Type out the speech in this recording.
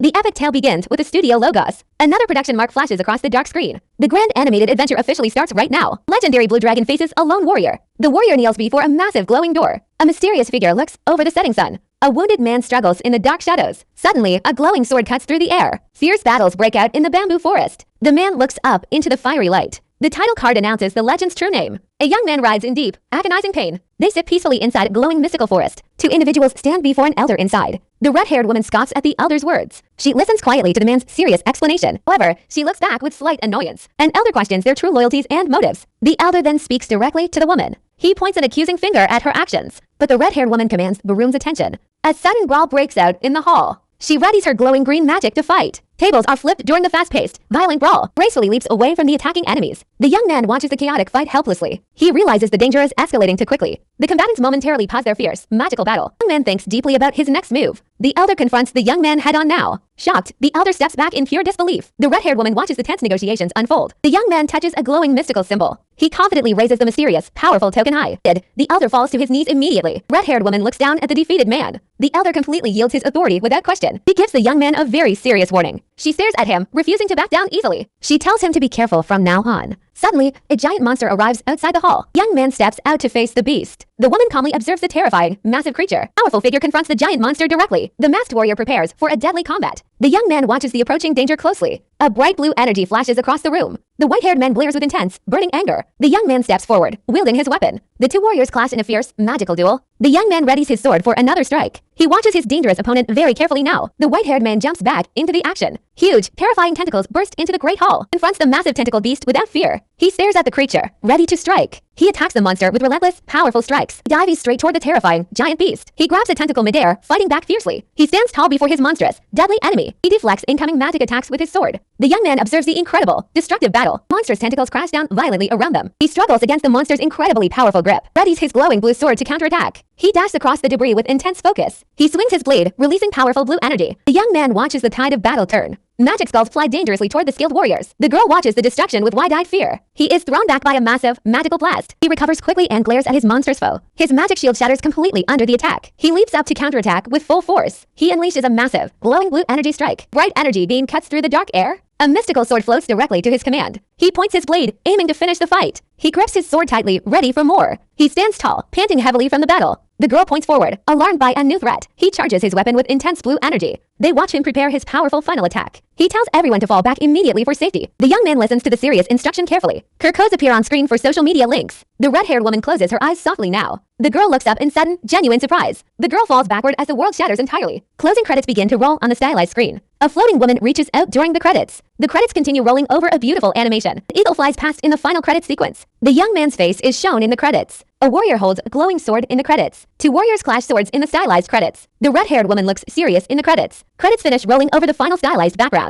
The epic tale begins with the studio logos. Another production mark flashes across the dark screen. The grand animated adventure officially starts right now. Legendary blue dragon faces a lone warrior. The warrior kneels before a massive glowing door. A mysterious figure looks over the setting sun. A wounded man struggles in the dark shadows. Suddenly, a glowing sword cuts through the air. Fierce battles break out in the bamboo forest. The man looks up into the fiery light. The title card announces the legend's true name. A young man rides in deep, agonizing pain. They sit peacefully inside a glowing mystical forest. Two individuals stand before an elder inside. The red-haired woman scoffs at the elder's words. She listens quietly to the man's serious explanation. However, she looks back with slight annoyance. An elder questions their true loyalties and motives. The elder then speaks directly to the woman. He points an accusing finger at her actions. But the red-haired woman commands the room's attention. A sudden brawl breaks out in the hall. She readies her glowing green magic to fight. Tables are flipped during the fast-paced, violent brawl. Gracefully leaps away from the attacking enemies. The young man watches the chaotic fight helplessly. He realizes the danger is escalating too quickly. The combatants momentarily pause their fierce, magical battle. The young man thinks deeply about his next move. The elder confronts the young man head-on now. Shocked, the elder steps back in pure disbelief. The red-haired woman watches the tense negotiations unfold. The young man touches a glowing mystical symbol. He confidently raises the mysterious, powerful token high. The elder falls to his knees immediately. Red-haired woman looks down at the defeated man. The elder completely yields his authority without question. He gives the young man a very serious warning. She stares at him, refusing to back down easily. She tells him to be careful from now on. Suddenly, a giant monster arrives outside the hall. Young man steps out to face the beast. The woman calmly observes the terrifying, massive creature. Powerful figure confronts the giant monster directly. The masked warrior prepares for a deadly combat. The young man watches the approaching danger closely. A bright blue energy flashes across the room. The white-haired man glares with intense, burning anger. The young man steps forward, wielding his weapon. The two warriors clash in a fierce, magical duel. The young man readies his sword for another strike. He watches his dangerous opponent very carefully now. The white-haired man jumps back into the action. Huge, terrifying tentacles burst into the great hall. Confronts the massive tentacled beast without fear. He stares at the creature, ready to strike. He attacks the monster with relentless, powerful strikes. He dives straight toward the terrifying, giant beast. He grabs a tentacle midair, fighting back fiercely. He stands tall before his monstrous, deadly enemy. He deflects incoming magic attacks with his sword. The young man observes the incredible, destructive battle. Monster's tentacles crash down violently around them. He struggles against the monster's incredibly powerful grip. Readies his glowing blue sword to counterattack. He dashes across the debris with intense focus. He swings his blade, releasing powerful blue energy. The young man watches the tide of battle turn. Magic skulls fly dangerously toward the skilled warriors. The girl watches the destruction with wide-eyed fear. He is thrown back by a massive, magical blast. He recovers quickly and glares at his monstrous foe. His magic shield shatters completely under the attack. He leaps up to counterattack with full force. He unleashes a massive, glowing blue energy strike. Bright energy beam cuts through the dark air. A mystical sword floats directly to his command. He points his blade, aiming to finish the fight. He grips his sword tightly, ready for more. He stands tall, panting heavily from the battle. The girl points forward, alarmed by a new threat. He charges his weapon with intense blue energy. They watch him prepare his powerful final attack. He tells everyone to fall back immediately for safety. The young man listens to the serious instruction carefully. Codes appear on screen for social media links. The red-haired woman closes her eyes softly now. The girl looks up in sudden, genuine surprise. The girl falls backward as the world shatters entirely. Closing credits begin to roll on the stylized screen. A floating woman reaches out during the credits. The credits continue rolling over a beautiful animation. The eagle flies past in the final credit sequence. The young man's face is shown in the credits. A warrior holds a glowing sword in the credits. Two warriors clash swords in the stylized credits. The red-haired woman looks serious in the credits. Credits finish rolling over the final stylized background.